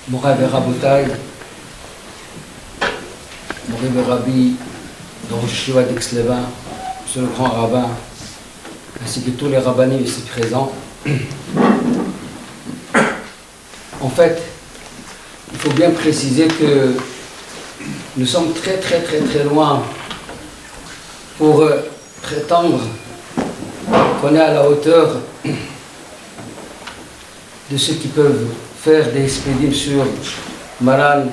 Moray Rabotai, Moray Rabbi de Rosh Yeshiva d'Aix-les-Bains, monsieur le grand rabbin, ainsi que tous les rabbinim ici présents. En fait, il faut bien préciser que nous sommes très loin pour prétendre qu'on est à la hauteur de ceux qui peuvent faire des expédients sur Maran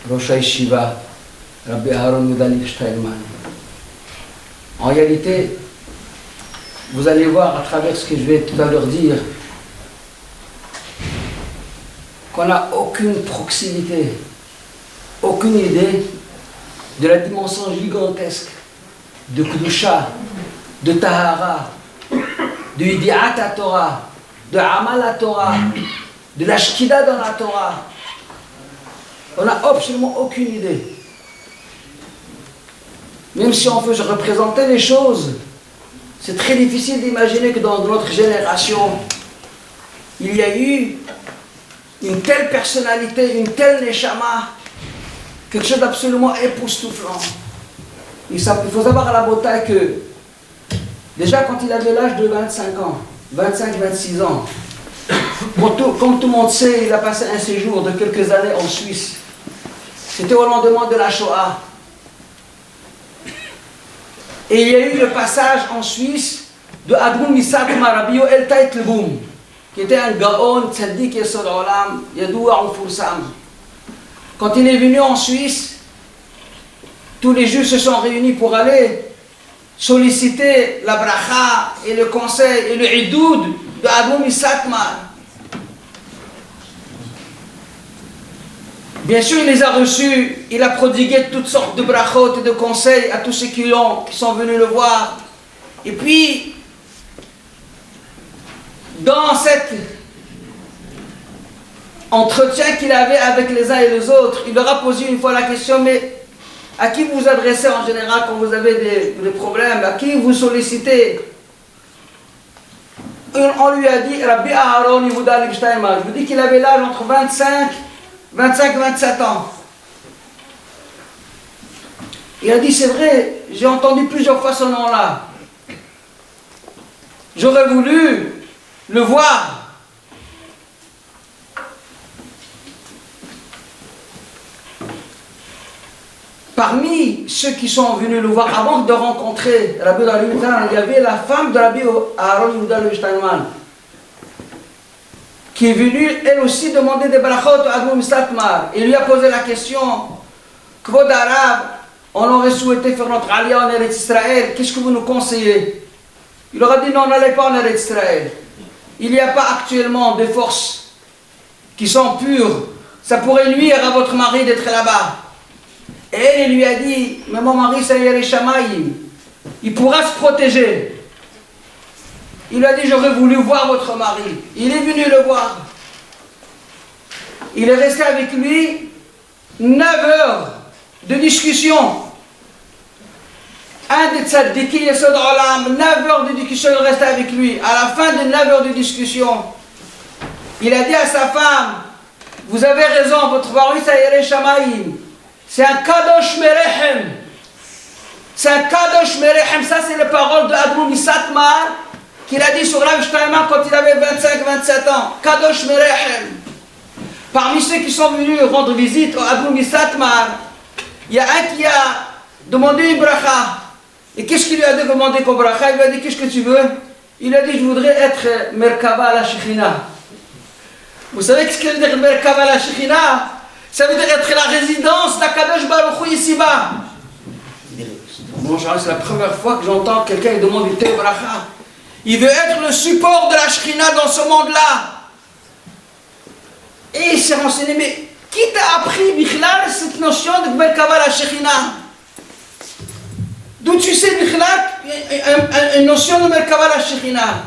Rosh Yeshiva, Rabbi Aaron Yehuda Leib Steinman. En réalité, vous allez voir à travers ce que je vais tout à l'heure dire qu'on n'a aucune proximité, aucune idée de la dimension gigantesque de Kedusha, de Tahara, de Idiat Torah, de Amal Torah, de la Shkida dans la Torah. On n'a absolument aucune idée. Même si on veut représenter les choses, c'est très difficile d'imaginer que dans notre génération, il y a eu une telle personnalité, une telle neshama, quelque chose d'absolument époustouflant. Il faut savoir à la bataille que, déjà quand il avait l'âge de 25 ans, 25-26 ans, comme tout le monde sait, il a passé un séjour de quelques années en Suisse. C'était au lendemain de la Shoah. Et il y a eu le passage en Suisse de Admoun Misak Rabbi Yoel Teitelbaum, qui était un Gaon, Tzaddik Yesod Olam, Yadoua Ufursam. Quand il est venu en Suisse, tous les Juifs se sont réunis pour aller solliciter la bracha et le conseil et le idoud de Admoun Misak Mar. Bien sûr, il les a reçus, il a prodigué toutes sortes de brachot et de conseils à tous ceux qui sont venus le voir. Et puis, dans cet entretien qu'il avait avec les uns et les autres, il leur a posé une fois la question, mais à qui vous vous adressez en général quand vous avez des problèmes? À qui vous sollicitez? On lui a dit, Rabbi Aaron Yehuda Leib Steinman. Je vous dis qu'il avait l'âge entre 25-27 ans. Il a dit, c'est vrai, j'ai entendu plusieurs fois ce nom-là. J'aurais voulu le voir. Parmi ceux qui sont venus le voir avant de rencontrer Rabbi Yehuda Leib Steinman, il y avait la femme de Rabbi Aaron Yehuda Leib Steinman, qui est venue, elle aussi, demander des brachot à Admoun Misak Mar. Il lui a posé la question, Kvod Arav, on aurait souhaité faire notre aliyah en Eretz Israël, qu'est-ce que vous nous conseillez? Il leur a dit, non, n'allez pas en Eretz Israël. Il n'y a pas actuellement de forces qui sont pures. Ça pourrait nuire à votre mari d'être là-bas. Et elle lui a dit, mais mon mari, c'est Yeri Shamayim. Il pourra se protéger. Il lui a dit, j'aurais voulu voir votre mari. Il est venu le voir. Il est resté avec lui 9 heures de discussion. Un des tzaddiki Yesod Olam, 9 heures de discussion, il restait avec lui. À la fin de 9 heures de discussion, il a dit à sa femme, vous avez raison, votre mari c'est Yeri Shamayim. C'est un Kadosh Merechem. C'est un Kadosh Merechem. Ça, c'est les paroles de Admoun Misak Mar qu'il a dit sur Rav Steinman quand il avait 25-27 ans. Kadosh Merechem. Parmi ceux qui sont venus rendre visite à Admoun Misak Mar, il y a un qui a demandé une bracha. Et qu'est-ce qu'il lui a demandé comme bracha? Il lui a dit, qu'est-ce que tu veux? Il a dit, je voudrais être Merkava à la Shekhinah. Vous savez ce que veut dire Merkava à la Shekhinah? Ça veut dire être la résidence d'Akadosh Baruch Hu ici-bas. Bon, c'est la première fois que j'entends quelqu'un qui demande une telle bracha. Il veut être le support de la Shekhinah dans ce monde-là. Et il s'est renseigné, mais qui t'a appris, Bichlal, cette notion de Merkava la Shekhinah? D'où tu sais, Bichlal, une notion de Merkava la Shekhinah?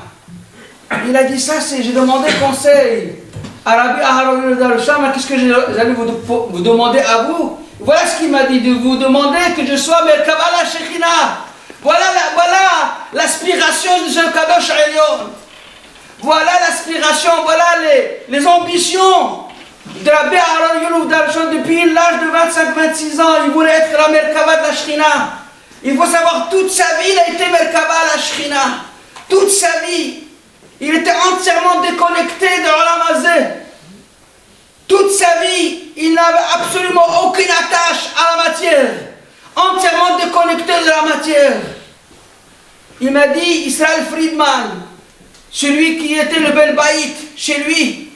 Il a dit ça, j'ai demandé conseil à Rabbi Aaron Yehuda Leib Steinman, qu'est-ce que j'allais vous demander à vous? Voilà ce qu'il m'a dit, de vous demander que je sois Merkava la Shekhinah. Voilà l'aspiration de ce Kadosh Elyon. Voilà aspirations, voilà les ambitions de Rabbi Aaron Youlou Darshan depuis l'âge de 25-26 ans. Il voulait être la Merkava de la Shrina. Il faut savoir, toute sa vie, il a été Merkava à la Shrina. Toute sa vie. Il était entièrement déconnecté de Olam Hazeh. Toute sa vie, il n'avait absolument aucune attache à la matière. Entièrement déconnecté de la matière. Il m'a dit, Israël Friedman, celui qui était le Bel Baït chez lui,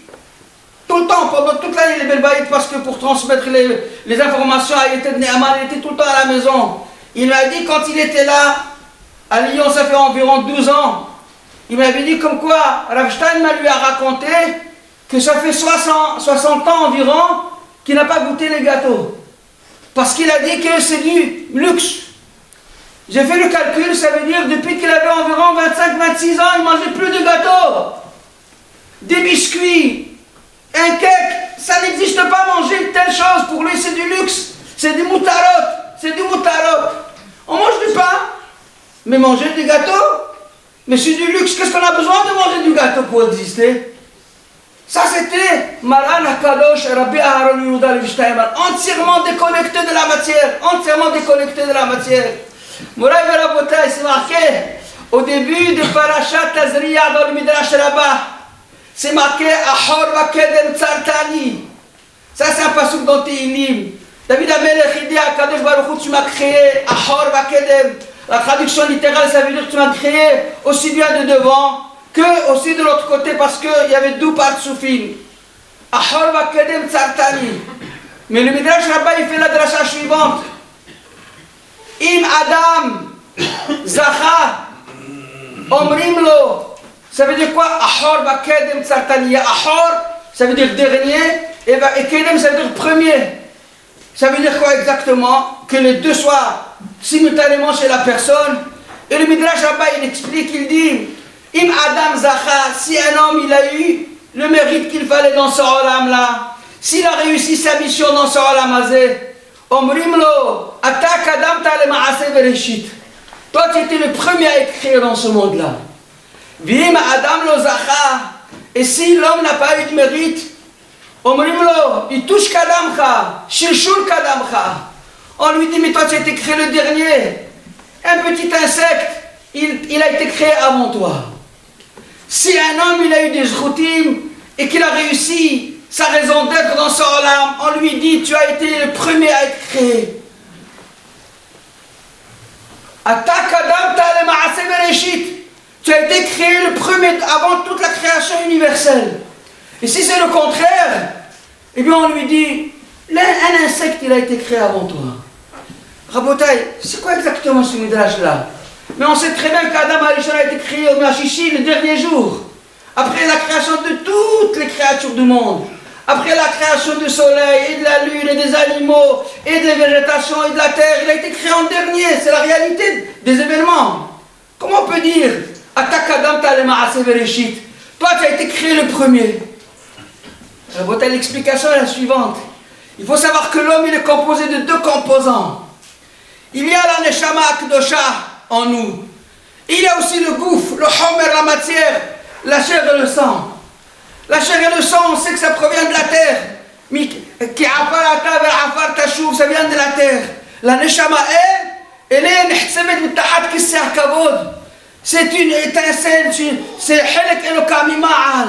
tout le temps, pendant toute l'année, le Bel Baït, parce que pour transmettre les informations à Yeted Ne'aman, il était tout le temps à la maison. Il m'a dit, quand il était là, à Lyon, ça fait environ 12 ans, il m'avait dit comme quoi, Rav Steinman lui a raconté que ça fait 60 ans environ qu'il n'a pas goûté les gâteaux. Parce qu'il a dit que c'est du luxe. J'ai fait le calcul, ça veut dire depuis qu'il avait environ 25-26 ans, il ne mangeait plus de gâteaux. Des biscuits, un cake, ça n'existe pas manger de telle chose. Pour lui, c'est du luxe. C'est du moutarot. C'est du moutarot. On mange du pain, mais manger des gâteaux, mais c'est du luxe. Qu'est-ce qu'on a besoin de manger du gâteau pour exister? Ça, c'était Maran HaKadosh, Rabbi Aaron Yehuda Levi Steinman, entièrement déconnecté de la matière. Entièrement déconnecté de la matière. Moray Verabotai, c'est marqué au début de Parashat Tazria dans le Midrash Rabbah. C'est marqué Ahor Vakedem Tzartani. Ça, c'est un pasuk dans Tehillim. David Amelech, il dit à Kadosh Baruch Hu, tu m'as créé Ahor Vakedem. La traduction littérale, ça veut dire que tu m'as créé aussi bien de devant que aussi de l'autre côté, parce qu'il y avait deux partsoufim. Ahor Vakedem Tzartani. Mais le Midrash Rabbah, il fait la dracha suivante. Im Adam Zacha Omrimlo. Ça veut dire quoi? Ahor Vakedem Tzartani. Ahor, ça veut dire dernier, et Kedem, ça veut dire premier. Ça veut dire quoi exactement? Que les deux soient simultanément chez la personne. Et le Midrash Rabbah, il explique, il dit Im Adam Zacha, si un homme il a eu le mérite qu'il fallait dans ce olam là, s'il a réussi sa mission dans ce olam hazeh, Omrimlo, Atak Adam Ta'ale Ma'aseh Bereshit. Toi tu étais le premier à écrire dans ce monde là. Vim Adam Lo Zacha, et si l'homme n'a pas eu de mérite, Omrimlo, il touche Kadamcha, Shilshul Kadamcha. On lui dit, mais toi tu as été créé le dernier. Un petit insecte, il a été créé avant toi. Si un homme il a eu des zroutim et qu'il a réussi sa raison d'être dans son olam, on lui dit, tu as été le premier à être créé. Atak Adam Ta'ale Ma'aseh Bereshit. Tu as été créé le premier avant toute la création universelle. Et si c'est le contraire, eh bien on lui dit, un insecte il a été créé avant toi. Rabotai, c'est quoi exactement ce midrash-là? Mais on sait très bien qu'Adam Arishon a été créé au Machichi le dernier jour. Après la création de toutes les créatures du monde. Après la création du soleil et de la lune et des animaux et des végétations et de la terre. Il a été créé en dernier. C'est la réalité des événements. Comment on peut dire Atak Adam Ta'ale Ma'aseh Bereshit? Toi tu as été créé le premier. Rabotai, l'explication est la suivante. Il faut savoir que l'homme il est composé de deux composants. Il y a la Neshama Akdosha en nous. Il y a aussi le gouffre, le homer, la matière, la chair et le sang. La chair et le sang, on sait que ça provient de la terre. Ça vient de la terre. La Neshama elle est c'est une étincelle, c'est Helek Elokam Ma'al.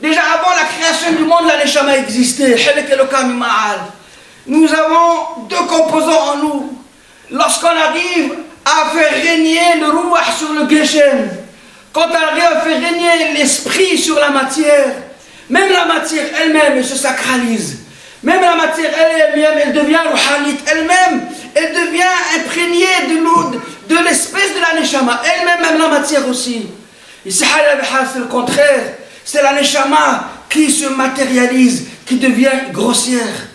Déjà avant la création du monde, la Neshama existait. Helek Elokam Ma'al. Nous avons deux composants en nous. Lorsqu'on arrive à faire régner le Ruach sur le Geshem, quand on arrive à faire régner l'esprit sur la matière, même la matière elle-même elle se sacralise. Même la matière elle-même, elle devient Ruhanit. Elle-même, elle devient imprégnée de l'espèce de la Neshama. Elle-même, même la matière aussi. Et c'est le contraire. C'est la Neshama qui se matérialise, qui devient grossière.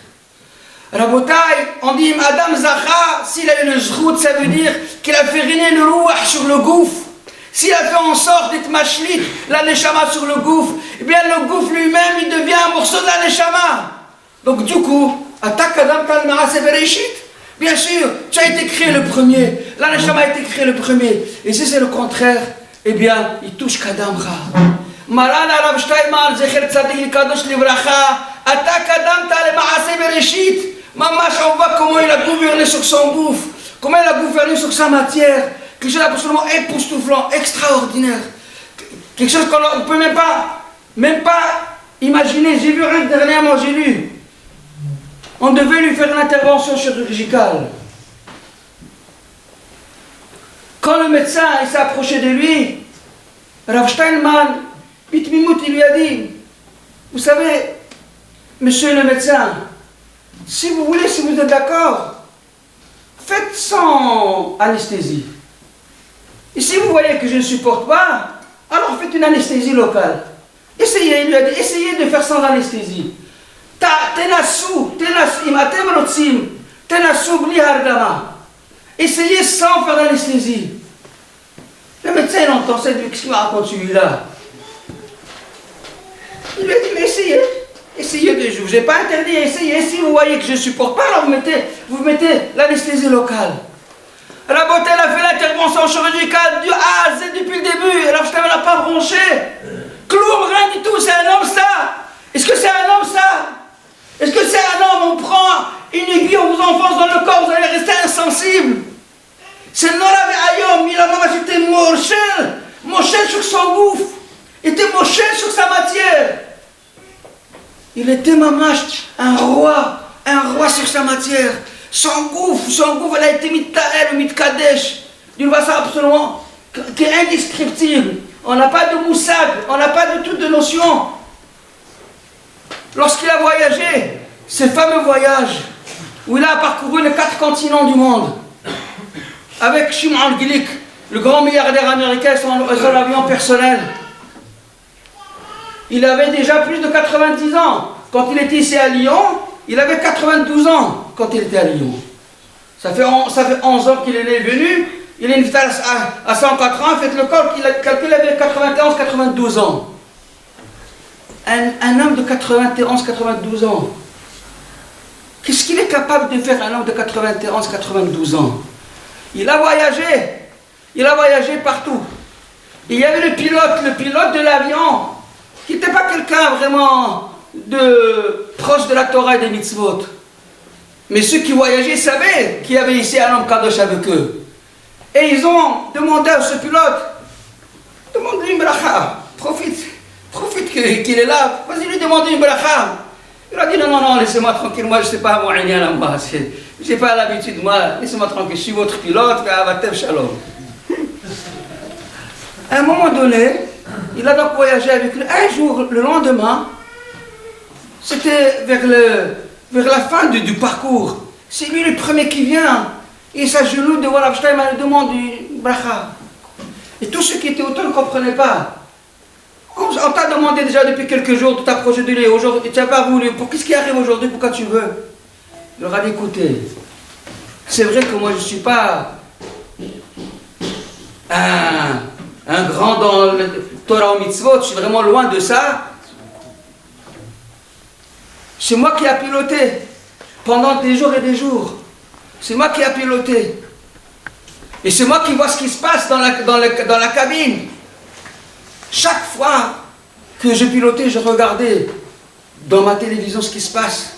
Rabotai, on dit Adam Zacha, s'il a eu le zrout, ça veut dire qu'il a fait régner le Ruach sur le gouffre. S'il a fait en sorte d'être machlit, la Neshama sur le gouffre, eh bien le gouffre lui-même, il devient un morceau de la Neshama. Donc du coup, Atak Adam Ta'ale Ma'aseh Bereshit, bien sûr, tu as été créé le premier. La Neshama a été créée le premier. Et si c'est le contraire, eh bien, il touche Kadamcha. מרן הרב שטיינמן, זכר צדיק קדוש לברכה, אתה קדמת למעשה בראשית. ממש on voit comment il a gouverné sur son bouffe, comment il a gouverné sur sa matière, quelque chose d'absolument époustouflant, extraordinaire, quelque chose qu'on ne peut même pas imaginer. J'ai vu rien dernièrement, j'ai lu, on devait lui faire une intervention chirurgicale. Quand le médecin il s'est approché de lui, Rav Steinman, Bitmimout, il lui a dit, vous savez, monsieur le médecin, si vous voulez, si vous êtes d'accord, faites sans anesthésie. Et si vous voyez que je ne supporte pas, alors faites une anesthésie locale. Essayez, il lui a dit, essayez de faire sans anesthésie. Essayez sans faire d'anesthésie. Le médecin il entend ça, qu'est-ce qu'il me raconte celui-là? Il lui a dit, mais essayez. Essayez, je ne vous ai pas interdit, essayez. Si vous voyez que je ne supporte pas, alors vous mettez l'anesthésie locale. La beauté, elle a fait l'intervention chirurgicale du A à Z depuis le début. Alors je t'avais pas bronché. Cloum, rien du tout, c'est un homme ça. Est-ce que c'est un homme ça? Est-ce que c'est un homme? On prend une aiguille, on vous enfonce dans le corps, vous allez rester insensible. C'est Nora Ayom, il a c'était Moshel sur son gouffre. Il était Moshel sur sa matière. Il était mamash, un roi sur sa matière. Son gouffre, elle a été mit'a'el ou mit'kadesh, d'une façon absolument qui est indescriptible. On n'a pas de moussag, on n'a pas de toute de notion. Lorsqu'il a voyagé, ces fameux voyages, où il a parcouru les 4 continents du monde, avec Shimon Gilik, le grand milliardaire américain, son avion personnel. Il avait déjà plus de 90 ans. Quand il était ici à Lyon, il avait 92 ans quand il était à Lyon. Ça fait 11 ans qu'il est venu. Il est invité à 104 ans. Faites le calcul, il avait 91-92 ans. Un homme de 91-92 ans. Qu'est-ce qu'il est capable de faire un homme de 91-92 ans? Il a voyagé partout. Il y avait le pilote de l'avion, qui n'était pas quelqu'un vraiment proche de la Torah et des mitzvot. Mais ceux qui voyageaient savaient qu'il y avait ici un homme kadosh avec eux. Et ils ont demandé à ce pilote, demande-lui une bracha, profite qu'il est là, vas-y lui demander une bracha. Il a dit non, laissez-moi tranquille, moi je ne sais pas moi, je n'ai pas l'habitude, moi, laissez-moi tranquille, je suis votre pilote, shalom. À un moment donné, il a donc voyagé avec lui. Un jour, le lendemain, c'était vers la fin du parcours. C'est lui le premier qui vient. Il s'agenouille devant Rav Steinman et demande une bracha. Et tous ceux qui étaient autour ne comprenaient pas. On t'a demandé déjà depuis quelques jours de t'approcher de lui. Aujourd'hui, tu n'as pas voulu. Qu'est-ce qui arrive aujourd'hui? Pourquoi tu veux? Il leur a dit, écoutez, c'est vrai que moi je ne suis pas un grand dans le Torah ou mitzvot, je suis vraiment loin de ça. C'est moi qui ai piloté pendant des jours et des jours. C'est moi qui ai piloté. Et c'est moi qui vois ce qui se passe dans la cabine. Chaque fois que je pilotais, je regardais dans ma télévision ce qui se passe.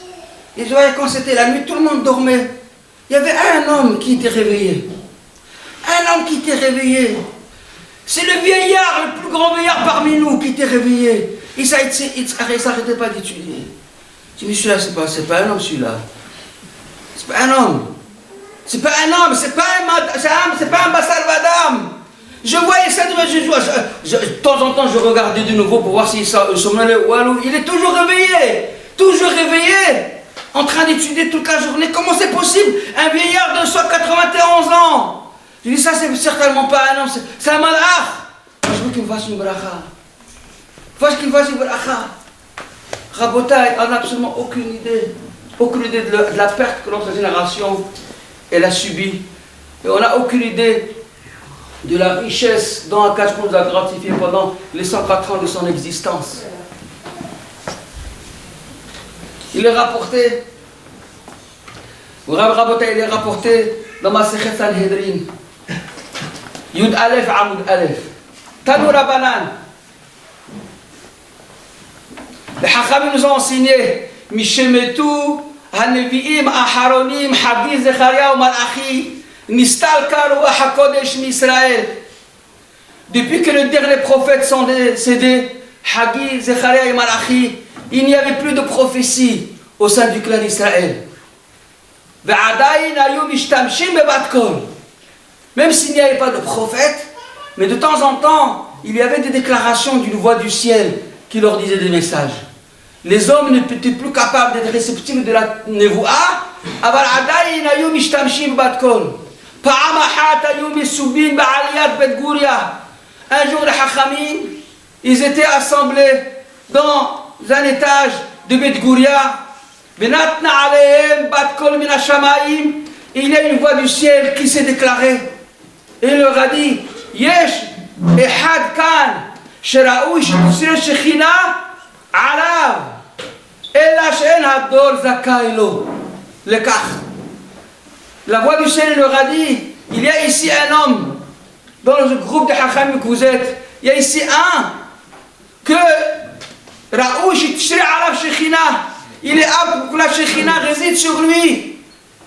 Et je voyais quand c'était la nuit, tout le monde dormait. Il y avait un homme qui était réveillé. Un homme qui était réveillé. C'est le vieillard, le plus grand vieillard parmi nous qui était réveillé. Il ne s'arrêtait pas d'étudier. Je dis, celui-là, c'est pas un homme, celui-là. C'est pas un homme. C'est pas un homme, c'est pas un Bassal Vadam. Je voyais ça, de temps en temps, je regardais de nouveau pour voir s'il somnolait ou alors. Il est toujours réveillé, en train d'étudier toute la journée. Comment c'est possible? Un vieillard de 91 ans. Je dis, ça, c'est certainement pas un homme, c'est un malach. Je veux qu'il me fasse une bracha. Rabotai, on n'a absolument aucune idée de la perte que notre génération elle a subie. Et on n'a aucune idée de la richesse dont Akash nous a gratifié pendant les 104 ans de son existence. Il est rapporté, Rabotai, il est rapporté dans ma Sechet Sanhedrin. Yud Aleph Amud Aleph. Tanu Rabbanan. Les Hachamim nous ont enseigné Mishemetu, Hanevi'im, Aharonim, Haggi, Zecharia, Malachi, Nistalkar ou HaKodesh Israël. Depuis que les derniers prophètes sont décédés, Haggi, Zecharia et Malachi, il n'y avait plus de prophétie au sein du clan d'Israël. Même s'il n'y avait pas de prophète, mais de temps en temps, il y avait des déclarations d'une voix du ciel qui leur disait des messages. Les hommes n'étaient plus capables d'être réceptifs de la nevoua. Un jour, les Hachamim, ils étaient assemblés dans un étage de Bet Gouria. Il y a une voix du ciel qui s'est déclarée. Et il leur a dit, Yesh ehad kan sheraoui shetusre shechina alav ela she'en hador zakai lo lekach. La voix du ciel leur a dit, il y a ici un homme dans le groupe de Hachamim que vous êtes, il y a ici un que raoui shetusre alav shechina, il est apte pour que la shechina réside sur lui.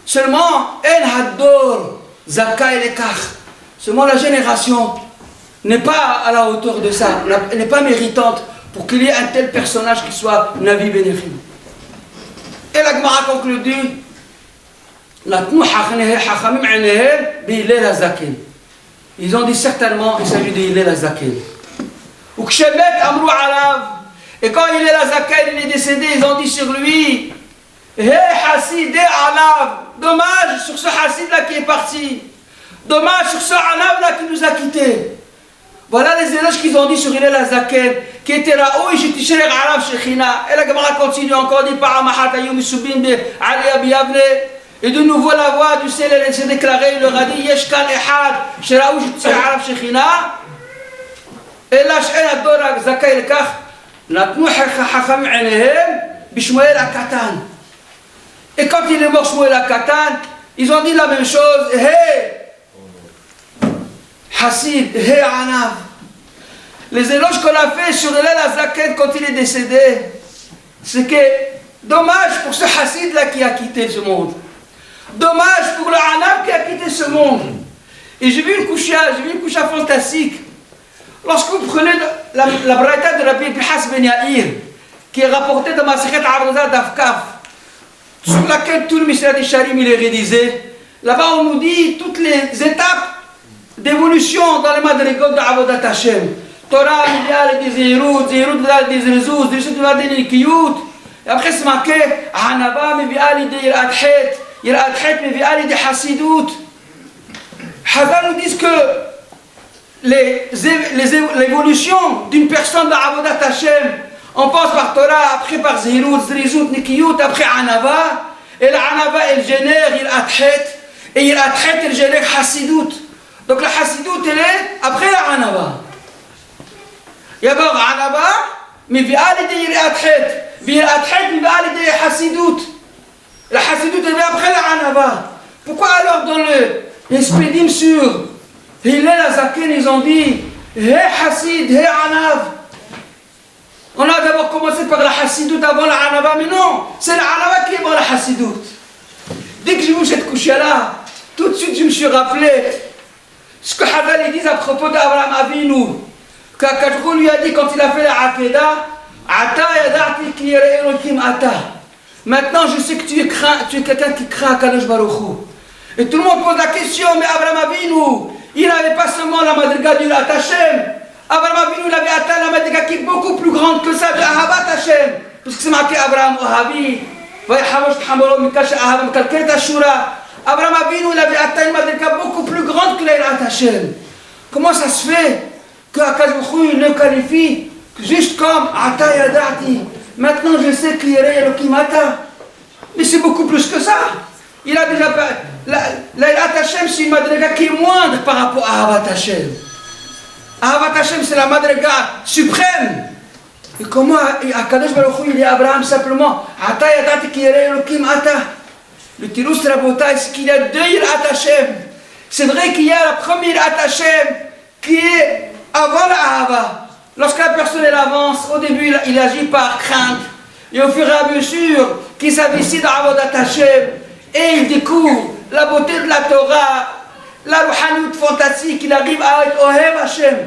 Seulement en hador zakai lekach. Seulement la génération n'est pas à la hauteur de ça, n'est pas méritante pour qu'il y ait un tel personnage qui soit Navi Benechim. Et la Gemara conclut, ils ont dit certainement il s'agit de Hillel Azaken. Et quand Hillel Azaken est décédé, ils ont dit sur lui, dommage sur ce Hassid là qui est parti. Dommage sur ce Anav là qui nous a quittés. Voilà les éloges qu'ils ont dit sur Hillel Azaken, qui était là, oh, j'ai tiché les Arav Shechina. Et la Gemara continue encore, dit par Amahat Ayum Subin be Ali Abiyavne. Et de nouveau la voix du ciel, elle s'est déclarée, il leur a dit, Yeshkan Ehad, Sheraou, j'ai tiché les Arav Shechina. Et là, She'en Adora Zakai Lekach, Natnu Hacham Enehem, Bishmoel Akatan. Et quand il est mort, Shmuel Akatan, ils ont dit la même chose, hey! Hassid, He Anav. Les éloges qu'on a fait sur Hillel Azaken quand il est décédé, c'est que dommage pour ce Hassid là qui a quitté ce monde. Dommage pour le Anav qui a quitté ce monde. Et j'ai vu une coucha fantastique. Lorsque vous prenez la braïta de Rabbi Pinhas Ben Yair, qui est rapportée dans Masechet Aruzah d'Afkaf, sur laquelle tout le Mishnah des Sharim il est réalisé, là-bas on nous dit toutes les étapes d'évolution dans les madrigotes de Avodat Hashem. Torah, Midial et des Zérout, Zérout, des Zézouz, des Zézout, des Nikiyut. Et après c'est marqué, Hanaba, Mibial, des Yirat-Het, Yirat-Het, Mibial, des Hasidut. Hazal nous disent que l'évolution d'une personne de Avodat Hashem, on passe par Torah, après par Zérout, Zézout, Nikiyut, après Hanaba, et l'Hanaba elle génère Yirat-Het, et Yirat-Het elle génère Hasidut. Donc la Hasidut elle est après la Hanaba. Il y a d'abord Hanaba, mais il y a des Yirat-Het. Yirat-Het, il y a des Hasidut. La Hasidut elle est après la Hanaba. Pourquoi alors dans les Spédim sur Hillel Azaken ils ont dit He Hasid, He Anav. On a d'abord commencé par la Hasidut avant la Hanaba, mais non, c'est la Hanaba qui est avant la Hasidut. Dès que j'ai vu cette couche là, tout de suite je me suis rappelé ce que Hazal dit à propos d'Abraham Avinu, qu'Akadrou lui a dit quand il a fait la Akedah, Ata yadarti ki yere Elokim Ata. Maintenant je sais que tu es quelqu'un qui craint Kadosh Baruch Hu. Et tout le monde pose la question, mais Abraham Avinu, il n'avait pas seulement la madriga du Lat Hashem. Abraham Avinu il avait atteint la madriga qui est beaucoup plus grande que ça de Ahavat Hashem. Parce que c'est marqué Abraham Ohavi, Vayahamosh Thamolo Mikash Ahavam Kalket Ashura. Abraham Avinu il avait atteint une madriga beaucoup plus grande que l'Elat Hashem. Comment ça se fait que Akadosh Baruch Hu le qualifie juste comme Ata Yadati? Maintenant je sais qu'il y a Elokim Ata. Mais c'est beaucoup plus que ça. Il a déjà pas. L'Elat Hashem c'est une madriga qui est moindre par rapport à Ahavat Hashem. Ahavat Hashem c'est la madriga suprême. Et comment Akadosh Baruch Hu il dit à Abraham simplement Ata Yadati ki yere Elokim Ata. Le Tirus Rabotai c'est qu'il y a deux Yirat Hashem. C'est vrai qu'il y a la première Yirat Hashem qui est avant la Ahava. Lorsque la personne elle avance, au début il agit par crainte. Et au fur et à mesure qu'il s'investit dans Avodat Hashem, et il découvre la beauté de la Torah, la rouhaniout fantastique, il arrive à être Ohev Hashem.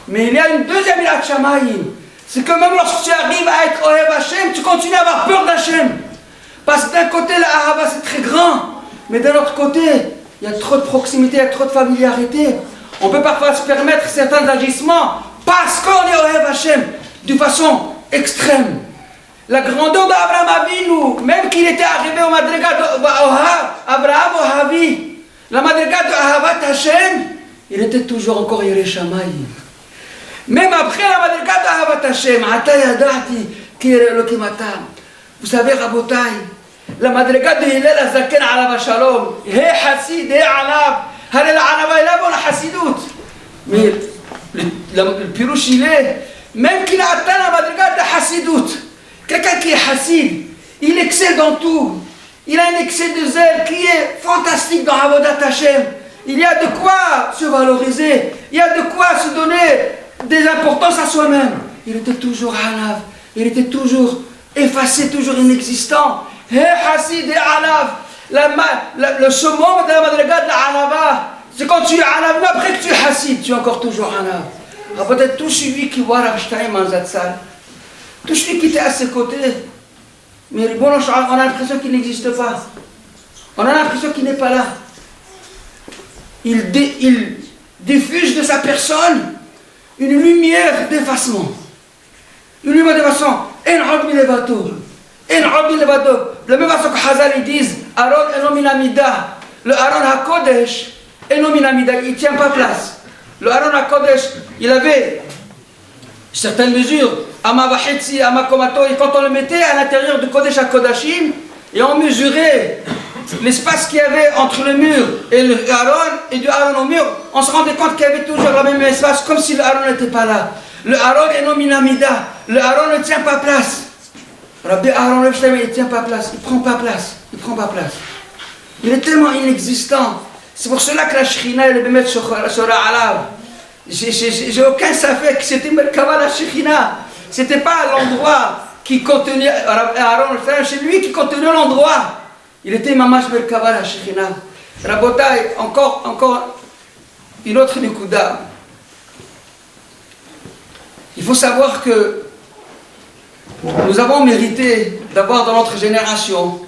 Mais il y a une deuxième Irat Shamayim. C'est que même lorsque tu arrives à être Ohev Hashem, tu continues à avoir peur d'Hashem. Parce que d'un côté, la Ahava c'est très grand, mais d'un autre côté, il y a trop de proximité, il y a trop de familiarité. On peut parfois se permettre certains agissements parce qu'on est Ohev Hashem de façon extrême. La grandeur d'Abraham Avinu, même qu'il était arrivé au Madriga d'Abraham Ohavi, la Madriga de Ahavat Hashem, il était toujours encore Yerei Shamayim. Même après la Madriga de Ahavat Hashem, Ata Yadati, Ki Elokim Ata. Vous savez, Rabotai, la Madriga de Hillel Azaken Alav Shalom, He Hasid, He Alav, Harel Alava Elavo la Hasidut. Mais le Pirouche, il est, même qu'il a atteint la Madriga de Hasidut. Quelqu'un qui est Hassid, il excelle dans tout. Il a un excès de zèle qui est fantastique dans Avodat Hashem. Il y a de quoi se valoriser. Il y a de quoi se donner des importances à soi-même. Il était toujours Hanav. Il était toujours effacé, toujours inexistant. Hé Hassid et Hanav. Le summum de la madriga de la Hanava, c'est quand tu es Hanav, mais après que tu es Hassid, tu es encore toujours Hanav. Peut-être tout celui qui voit Rav Shtaim en Zatzal, tout celui qui était à ses côtés, mais on a l'impression qu'il n'existe pas. On a l'impression qu'il n'est pas là. Il diffuse de sa personne une lumière d'effacement. Une lumière d'effacement. De la même façon que Hazal ils disent Aaron enominamida. Le Aaron HaKodesh enominamida, il ne tient pas place. Le Aaron HaKodesh, il avait certaines mesures. Amavachetsi, Amakomato, et quand on le mettait à l'intérieur du Kodesh HaKodashim, et on mesurait l'espace qu'il y avait entre le mur et le Aaron, et du Aaron au mur, on se rendait compte qu'il y avait toujours le même espace, comme si le Aaron n'était pas là. Le Aaron est nominamida, le Aaron ne tient pas place. Rabbi Aaron le Shem, il ne tient pas place, il ne prend pas place, il ne prend pas place. Il est tellement inexistant. C'est pour cela que la Shekhinah, elle est bémet sur Alav. J'ai aucun safek que c'était Merkava la Shekhinah. C'était pas l'endroit qui contenait Aaron, c'est lui qui contenait l'endroit. Il était Mamash Merkava la Shekhinah. Rabotai, encore une autre Nikuda. Il faut savoir que nous avons mérité d'avoir dans notre génération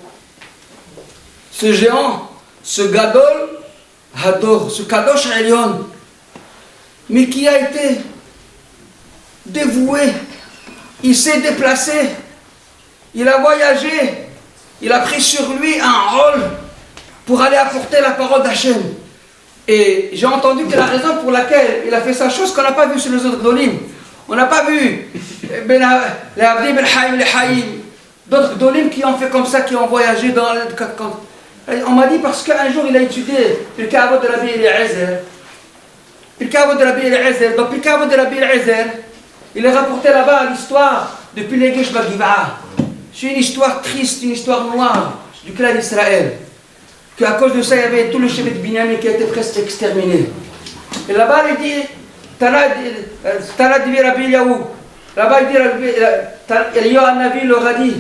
ce géant, ce Gadol Hador, ce Kadosh Elyon, mais qui a été dévoué. Il s'est déplacé, il a voyagé, il a pris sur lui un rôle pour aller apporter la parole d'Hachem. Et j'ai entendu que la raison pour laquelle il a fait sa chose qu'on n'a pas vu sur les autres Gdolim. On n'a pas vu les Abdi Ben Haïm, les Haïm, d'autres Gdolim qui ont fait comme ça, qui ont voyagé dans les quatre camps. On m'a dit parce qu'un jour il a étudié le Kavod de Rabbi Eliezer. Le Kavod de Rabbi Eliezer. Donc le Kavod de Rabbi Eliezer, il est rapporté là-bas l'histoire de Pilegesh Bagiva. C'est une histoire triste, une histoire noire du clan d'Israël. Qu'à cause de ça, il y avait tout le Shevet Binyamin qui a été presque exterminé. Et là-bas, il dit, Tana dit Rabbi Eliyahu. Là-bas, il dit, Eliyahu Hanavi leur a dit,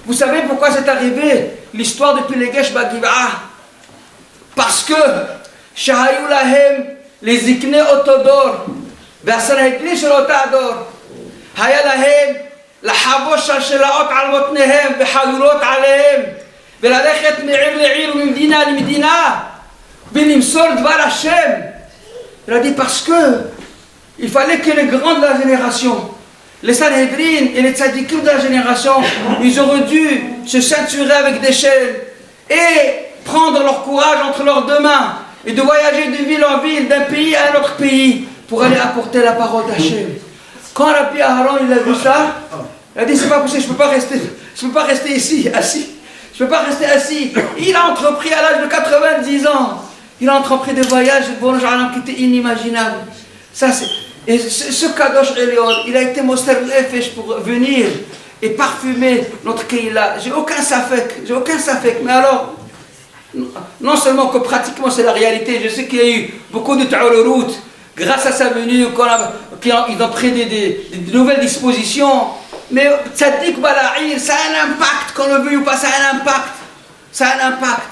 vous savez pourquoi c'est arrivé l'histoire de Pilegesh Bagiva? Parce que Shahayu Lahem, les Zikne Otodor, והסנהדרין של אותה הדור היה להם לחבוש שלשלאות על מותניהם וחלולות עליהם וללכת מעיר לעיר וממדינה למדינה ולמסור דבר השם. Il a dit parce que il fallait que les grands de la génération, les Sanhedrin et les tzadikim de la génération, ils auraient dû se ceinturer avec des chaînes et prendre leur courage entre leurs deux mains et de voyager de ville en ville, d'un pays à un autre pays pour aller apporter la parole d'Hachem. Quand Rabbi Aaron il a vu ça, il a dit c'est pas possible, je peux pas rester ici, assis. Je peux pas rester assis. Il a entrepris à l'âge de 90 ans. Il a entrepris des voyages qui étaient inimaginables. Ça, et ce Kadosh Elyon, il a été Moster Nefesh pour venir et parfumer notre Keïla. J'ai aucun safek. Mais alors, non seulement que pratiquement c'est la réalité, je sais qu'il y a eu beaucoup de ta'olorout, grâce à sa venue, ils ont pris des nouvelles dispositions. Mais Tzaddik Bala'ir, ça a un impact, qu'on le veuille ou pas, ça a un impact. Ça a un impact.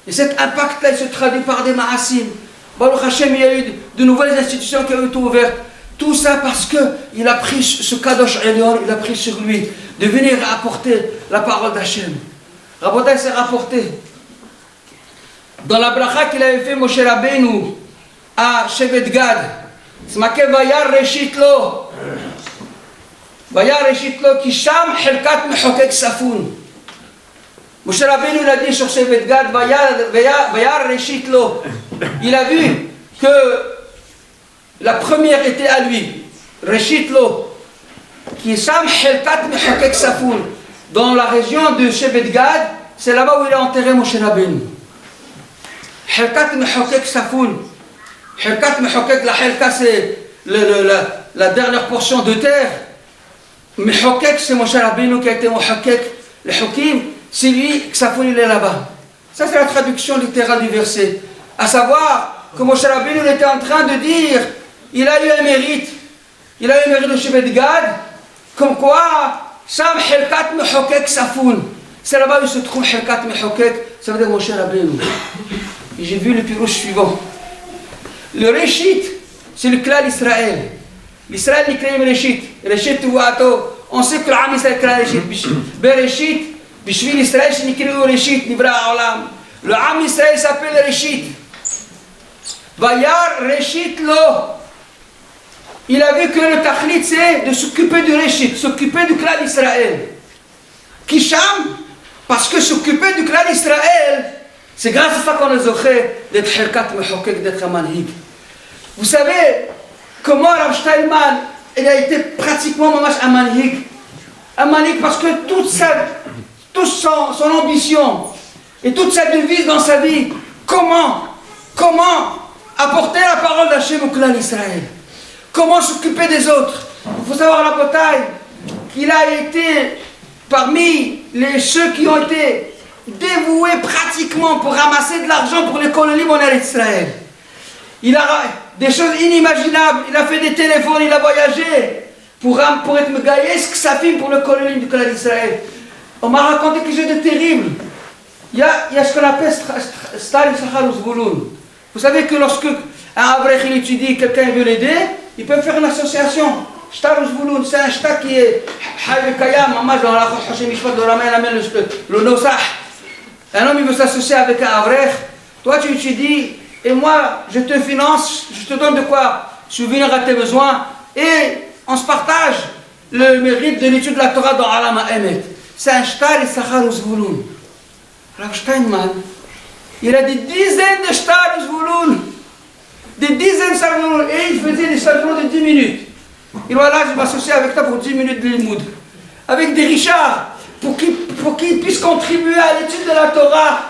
Et cet impact-là, il se traduit par des ma'asim. Baruch Hashem, il y a eu de nouvelles institutions qui ont été ouvertes. Tout ça parce qu'il a pris ce Kadosh Elyon, il a pris sur lui de venir apporter la parole d'Hachem. Rabotai s'est rapporté. Dans la bracha qu'il avait fait Moshe Rabbeinu à Shevet Gad, c'est marqué Vayar Reshit Lo. Vayar Reshit Lo ki sham Helkat Mechokek Safoun. Moshe Rabbeinu il a dit sur Shevet Gad Vayar Reshit Lo. Il a vu que la première était à lui, Reshit Lo, qui est Sham Helkat Mechokek Safoun. Dans la région de Shevet Gad, c'est là-bas où il a enterré Moshe Rabbeinu. Helkat Mechokek Safoun. Helkat Mechokek, la Helka c'est la dernière portion de terre. Mechokek c'est Moshe Rabbeinu qui a été Mechokek. Le Hakim, c'est lui, Safoun il est là-bas. Ça c'est la traduction littérale du verset. À savoir que Moshe Rabbeinu était en train de dire, il a eu un mérite. Il a eu un mérite de Shevet Gad. Comme quoi, Sham Helkat Mechokek Safoun. C'est là-bas où se trouve Helkat Mechokek, ça veut dire Moshe Rabbeinu. Et j'ai vu le pirouche suivant. Le Reshit, c'est le clan d'Israël. L'Israël, il crée le Reshit. Reshit, on sait que l'Am Israël crée le Reshit. Bereshit, Bishvil Israël, c'est écrit le Reshit, Nivra Olam. Le Am Israël s'appelle le Reshit. Vayar Reshit Lo. Il a vu que le Tachlit, c'est de s'occuper du Reshit, s'occuper du clan d'Israël. Kisham, parce que s'occuper du clan d'Israël, c'est grâce à ça qu'on a zoché d'être Helkat Mechokek, d'être un manhig. Vous savez comment Rav Steinman il a été pratiquement un manhig. Un manhig parce que toute son ambition et toute sa devise dans sa vie, comment apporter la parole d'Hachem au clan d'Israël. Comment s'occuper des autres. Il faut savoir la bataille qu'il a été parmi ceux qui ont été dévoué pratiquement pour ramasser de l'argent pour les colonies en Israël. Il a des choses inimaginables. Il a fait des téléphones, il a voyagé pour être megaïs que ça filme pour les colonies du clan d'Israël. On m'a raconté quelque chose de terrible. Il y a ce qu'on appelle Star Issachar Zvouloun. Vous savez que lorsque un avrech il étudie, quelqu'un veut l'aider, il peut faire une association. Shtar Zvouloun, c'est un shtar qui est Haïm Kayam, Mamaj dans la Hachem Mishpat de Ramen, amène le Nosah. Un homme il veut s'associer avec un avrech, toi tu étudies et moi je te finance, je te donne de quoi subvenir à tes besoins et on se partage le mérite de l'étude de la Torah dans Alam HaEmet. C'est un shtar Issachar Zvouloun. Rav Steinman, il a des dizaines de shtar Zvouloun, des dizaines de shtar Zvouloun et il faisait des shtar Zvouloun de 10 minutes. Il va là, je m'associe avec toi pour 10 minutes de limoud. Avec des richards. Pour qu'ils puissent contribuer à l'étude de la Torah.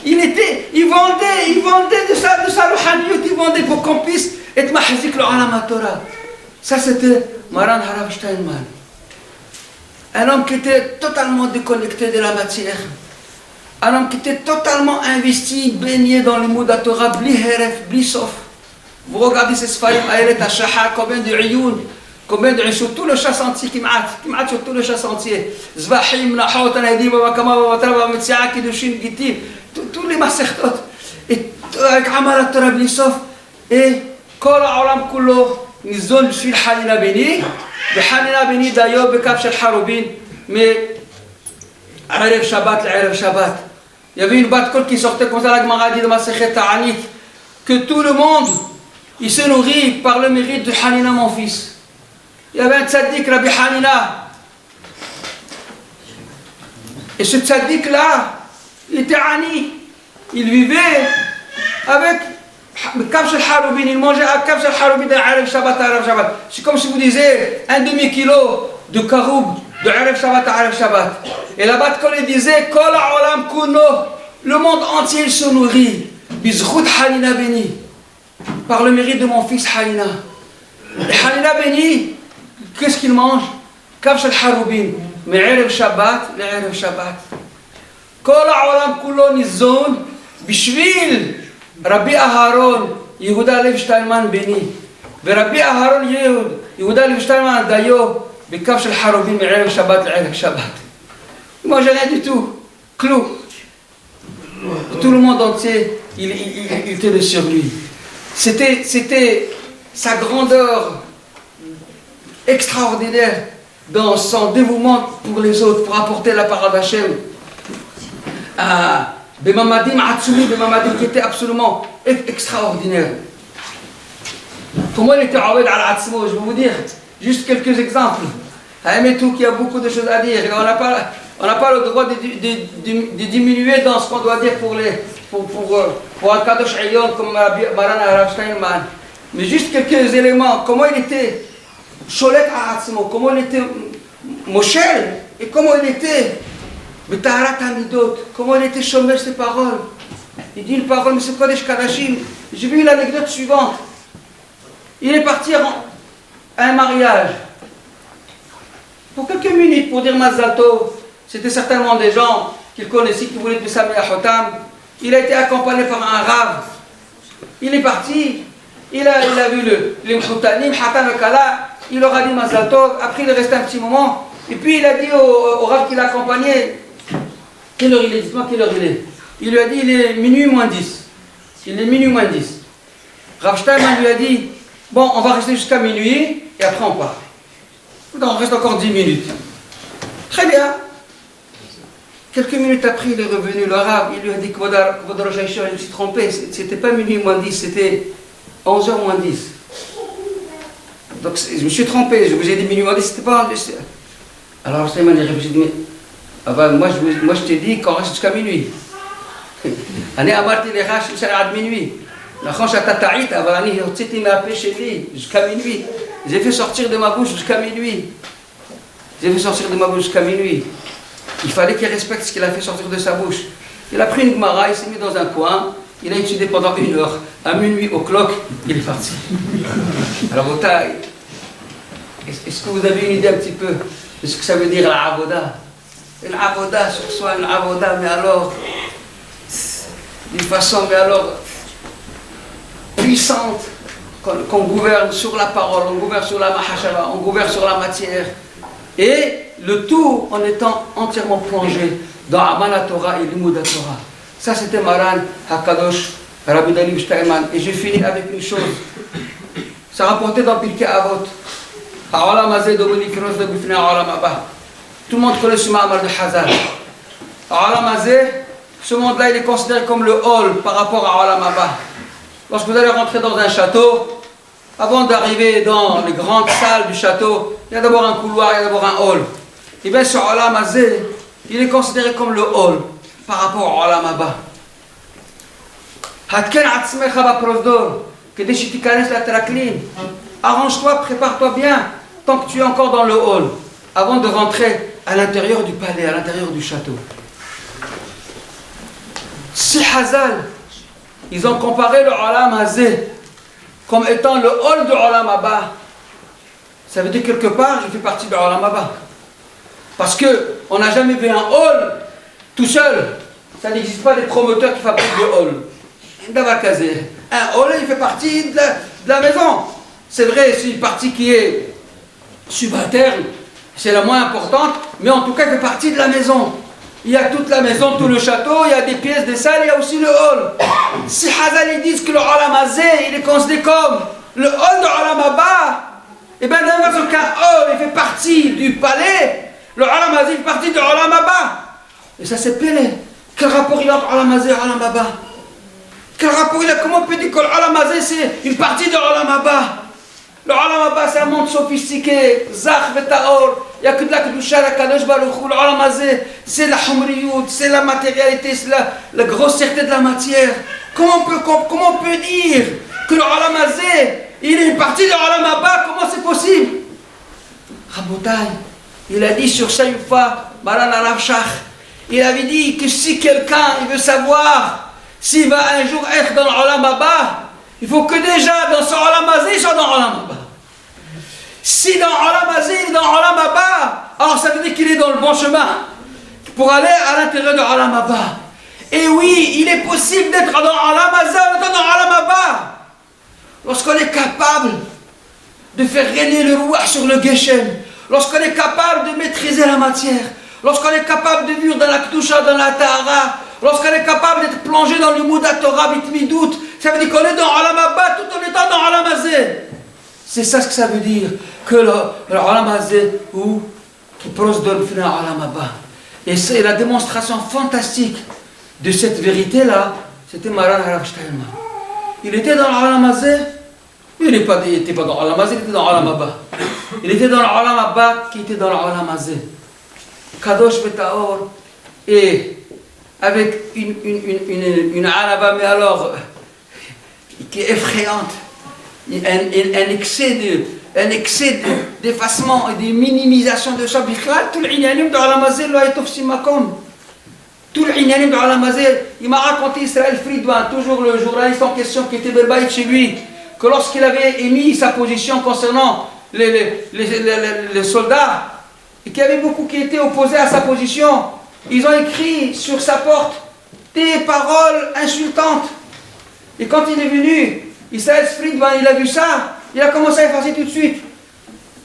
Il vendait de sa rouhaniyut, il vendait pour qu'on puisse être mahzik le alam Torah. Ça c'était Maran Harav Steinman. Un homme qui était totalement déconnecté de la matière. Un homme qui était totalement investi, baigné dans le mood de la Torah, bli heref, bli sof. Vous regardez ces sfarim, Ayelet HaShahar, combien de Iyun, combien de sur tout le chasse entier, Kimat sur tout le chasse entier. Zvahim, Nahot, Anadim, Babakama, Babatara, Bametsi'a, Kiddushin, Gitiv, tous les masertot. Et avec Amal Torah Blissof, et Kol Ha'olam Kullo, Nizon, je suis le Hanina Beni, le Hanina Beni d'ailleurs, Bekaf Shel Harubin, mais Erev Shabbat, l'Erev Shabbat. Il y avait une batte qui sortait comme ça, la Gemara dit de Masechet Ta'anit, que tout le monde, il se nourrit par le mérite de Hanina, mon fils. Il y avait un tzaddik, Rabbi Hanina. Et ce tzaddik-là, il était ani. Il vivait avec Kaf Shel Harubin. Il mangeait à Kaf Shel Harubin de Erev Shabbat à Erev Shabbat. C'est comme si vous disiez un demi-kilo de karoub de Erev Shabbat à Erev Shabbat. Et là-bas, quand il disait Kol Ha'olam Kullo, le monde entier se nourrit. Bizchut Hanina Beni. Par le mérite de mon fils Hanina. Et Hanina Beni, qu'est-ce qu'il mange? Kaf Shel Harubin. Mais Erev Shabbat, l'Erev Shabbat. Kol Ha'olam Kullo Nizon, בשביל רבי אהרון, יהודה לב שטיינמן בני, ורבי אהרון יהודה לב שטיינמן דיו, בקו של חרובים מערב שבת לערב שבת. Moi j'ai rien du tout, clou. Tout le monde entier, il était sur lui. C'était sa grandeur extraordinaire dans son dévouement pour les autres, pour apporter la parole d'Hachem. Bemamadim Atsumi, Bemamadim qui était absolument extraordinaire. Comment il était Awed al-Atzmo, je vais vous dire juste quelques exemples. Haïmetou qui a beaucoup de choses à dire. On n'a pas le droit de diminuer dans ce qu'on doit dire pour un Kadosh Ayon comme Marana Rav Steinman. Mais juste quelques éléments. Comment il était Sholet al-Atzmo, comment il était Moshel, et comment il était Betaharat Hamidot, comment il était Shomer ses paroles. Il dit une parole, mais c'est Kodesh Kadashim. J'ai vu l'anecdote suivante. Il est parti à un mariage. Pour quelques minutes, pour dire Mazal Tov, c'était certainement des gens qu'il connaissait, qui voulaient Bessam et Hotam. Il a été accompagné par un rave. Il est parti, il a vu les Mchoutanim, Hatan et Kala, il leur a dit Mazal Tov, après il est resté un petit moment, et puis il a dit au rave qui l'a accompagné, quelle heure il est, dites-moi quelle heure il est. Il lui a dit, il est minuit moins 10. Il est minuit moins 10. Rav Steinman lui a dit, bon, on va rester jusqu'à minuit, et après on part. On reste encore 10 minutes. Très bien. Quelques minutes après, il est revenu, le Rav, il lui a dit que votre rechercheur, je me suis trompé, c'était pas minuit moins 10, c'était 11h moins 10. Donc je me suis trompé, je vous ai dit minuit moins 10, c'était pas... Alors Steinman a réfléchi, mais moi je t'ai dit qu'on reste jusqu'à minuit. אני אמרתי לך שנשאר עד minuit. נכון שאתה טעית, אבל אני הוצאתי מהפה שלי jusqu'à minuit. J'ai fait sortir de ma bouche jusqu'à minuit. J'ai fait sortir de ma bouche jusqu'à minuit. Il fallait qu'il respecte ce qu'il a fait sortir de sa bouche. Il a pris une Gemara, il s'est mis dans un coin, il a étudié pendant 1 heure. À minuit, au clock, il est parti. Alors, est-ce que vous avez une idée un petit peu de ce que ça veut dire la avoda? Une avoda sur soi, une avoda, mais alors, d'une façon, mais alors, puissante, qu'on gouverne sur la parole, on gouverne sur la mahashala, on gouverne sur la matière. Et le tout en étant entièrement plongé dans Amal Torah et l'Imoud Torah. Ça c'était Maran Hakadosh Rabbi Dali Steinman. Et j'ai fini avec une chose. Ça rapporté dans Pirkei Avot. Ha'olam hazeh doboni firoz de bifnei ha'olam haba. Tout le monde connaît ce ma'amar de Hazal. Ha'olam hazeh, ce monde-là il est considéré comme le hall par rapport à ha'olam haba. Lorsque vous allez rentrer dans un château, avant d'arriver dans les grandes salles du château, il y a d'abord un couloir, il y a d'abord un hall. Et bien ce Olam Hazeh, il est considéré comme le hall par rapport au Olam Haba. Hatken atzmecha baprosdor, kede shitikanes la traklim. Arrange-toi, prépare-toi bien, tant que tu es encore dans le hall, avant de rentrer à l'intérieur du palais, à l'intérieur du château. Si Hazal, ils ont comparé le Olam Hazeh comme étant le hall de Olam Haba. Ça veut dire quelque part, il fait partie de Olam Haba. Parce qu'on n'a jamais vu un hall tout seul. Ça n'existe pas des promoteurs qui fabriquent des halls. Un hall, il fait partie de la maison. C'est vrai, c'est une partie qui est subalterne, c'est la moins importante, mais en tout cas, il fait partie de la maison. Il y a toute la maison, tout le château, il y a des pièces, des salles, il y a aussi le hall. Si Hazal ils disent que le Olam Hazeh, il est considéré comme le hall de Olam Haba, et bien d'un façon qu'un hall, il fait partie du palais, le Olam Hazeh fait partie de Olam Haba. Et ça c'est Pélé. Quel rapport il a entre Olam Hazeh et Olam Haba? Quel rapport il a? Comment on peut dire que l'Olam Hazeh c'est une partie de Olam Haba? Le Olam Haba c'est un monde sophistiqué, Zach Vetaor, il n'y a que de la Kedusha, la Kadosh Baruch Hu. Le Olam Hazeh c'est la Humriyut, c'est la matérialité, c'est la grossièreté de la matière. Comment on peut dire que le Olam Hazeh il est une partie de Olam Haba? Comment c'est possible? Rabotai, il a dit sur Sayufa, Maran Arav Shach, il avait dit que si quelqu'un il veut savoir s'il va un jour être dans l'Olam Haba, il faut que déjà dans ce Olam Hazeh il soit dans l'Olam Haba. Si dans Olam Hazeh il est dans l'Olam Haba, alors ça veut dire qu'il est dans le bon chemin pour aller à l'intérieur de l'Olam Haba. Et oui, il est possible d'être dans Alam Hazeh, dans Alam Haba. Lorsqu'on est capable de faire régner le roi sur le Geshem, lorsqu'on est capable de maîtriser la matière, lorsqu'on est capable de vivre dans la Kedusha, dans la Tahara, lorsqu'on est capable d'être plongé dans le Mouda Torah Bitmidout, ça veut dire qu'on est dans Alam Haba tout en étant dans Alam Hazeh. C'est ça ce que ça veut dire, que le Alam Hazeh ou qui prose dans le final Alam Haba. Et c'est la démonstration fantastique de cette vérité-là, c'était Maran Harav Steinman. Il était dans l'Alam Hazeh, il n'était pas dans l'Alam Hazeh, il était dans l'Alam Haba. Il était dans l'Alam Haba qui était dans l'Alam Hazeh. Kadosh Betaor, et avec une Alaba, mais alors, qui est effrayante, un excès d'effacement et de minimisation de ça. Tout l'Inyanim de l'Alam Hazeh, tout l'Inyanim de l'Alam Hazeh, il m'a raconté Israël Friedman, toujours le journaliste en question qui était Belbaït chez lui, que lorsqu'il avait émis sa position concernant les soldats, et qu'il y avait beaucoup qui étaient opposés à sa position, ils ont écrit sur sa porte des paroles insultantes. Et quand il est venu, Israël Friedman, il a vu ça, il a commencé à effacer tout de suite.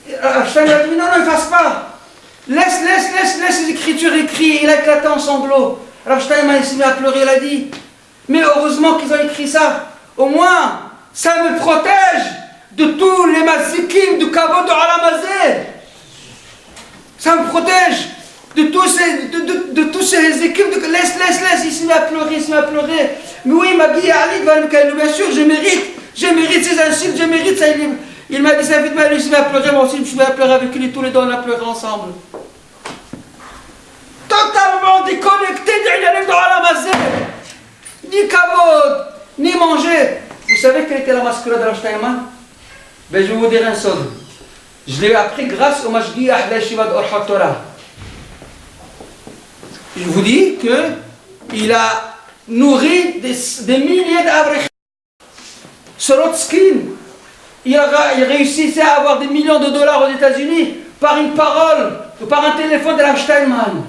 Einstein a dit non, ne efface pas. Laisse les écritures écrites. Il a éclaté en sanglots. Rav Steinman s'est mis à pleurer, il a dit mais heureusement qu'ils ont écrit ça. Au moins, ça me protège de tous les mazikim du kavod de Alam Hazeh. Ça me protège de tous ces équipes. Laisse, il s'est mis à pleurer. Mais oui, il m'a dit, bien sûr, je mérite ces insultes, je mérite ça. Il m'a dit, ça vite mal, il s'est mis à pleurer, moi aussi, je me suis mis à pleurer avec lui, tous les deux, on a pleuré ensemble. Totalement déconnecté de Alam Hazeh. Ni kavod, ni manger. Vous savez quelle était la mascotte de Rav Steinman? Ben, je vais vous dire un seul. Je l'ai appris grâce au Mashgiach d'Yeshiva d'Orchot Torah. Je vous dis qu'il a nourri des milliers d'Avrechim. Sorotskin, il réussi à avoir des millions de dollars aux États-Unis par une parole, par un téléphone de Rav Steinman.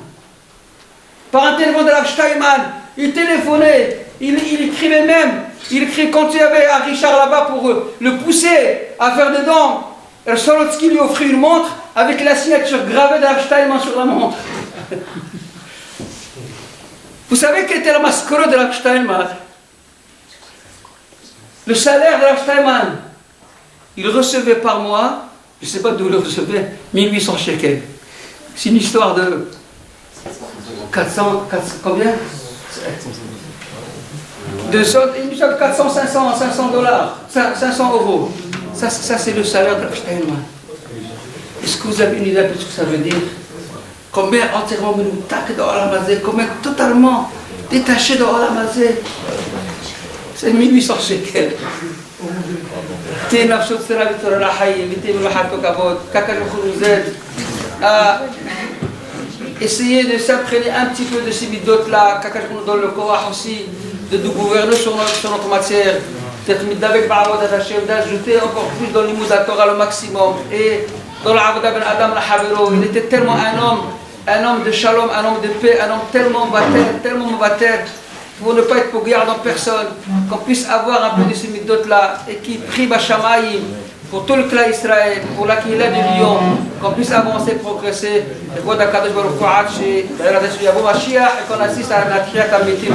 Par un téléphone de Rav Steinman. Il téléphonait, il écrivait même. Il écrit quand il y avait un Richard là-bas pour le pousser à faire des dons. Sorotsky lui offrit une montre avec la signature gravée de Rav Steinman sur la montre. Vous savez quelle était la mascotte de Rav Steinman? Le salaire de Rav Steinman, il recevait par mois, je ne sais pas d'où il le recevait, 1800 shekels. C'est une histoire de 400 combien? Une histoire de 400, 500 dollars, 500 euros. Ça c'est le salaire de Rav Steinman. Est-ce que vous avez une idée de ce que ça veut dire? Combien entièrement menoutak dans Alam Hazeh, combien totalement détaché dans Alam Hazeh. C'est 1800 shekels. T'es nafshot sera vitor la haye, t'es mouhato kavod, kakal khuruzed. Essayez de s'imprégner un petit peu de ces midotes là, kakal dans le koach aussi, de gouverner sur notre matière. D'avec Ba'avodat Hashem, d'ajouter encore plus dans l'imoud Torah le maximum. Et dans l'Avodah Ben Adam Lahaviro, il était tellement un homme de shalom, un homme de paix, un homme tellement vater, pour ne pas être poguard dans personne, qu'on puisse avoir un peu de ces midotes là, et qui prie Bashamaïm pour tout le clan Israël, pour la Kila de Lyon, qu'on puisse avancer, progresser, et qu'on Kadosh Baruch Hu Yavo Mashiach, et qu'on assiste à la Natchia Kamitim.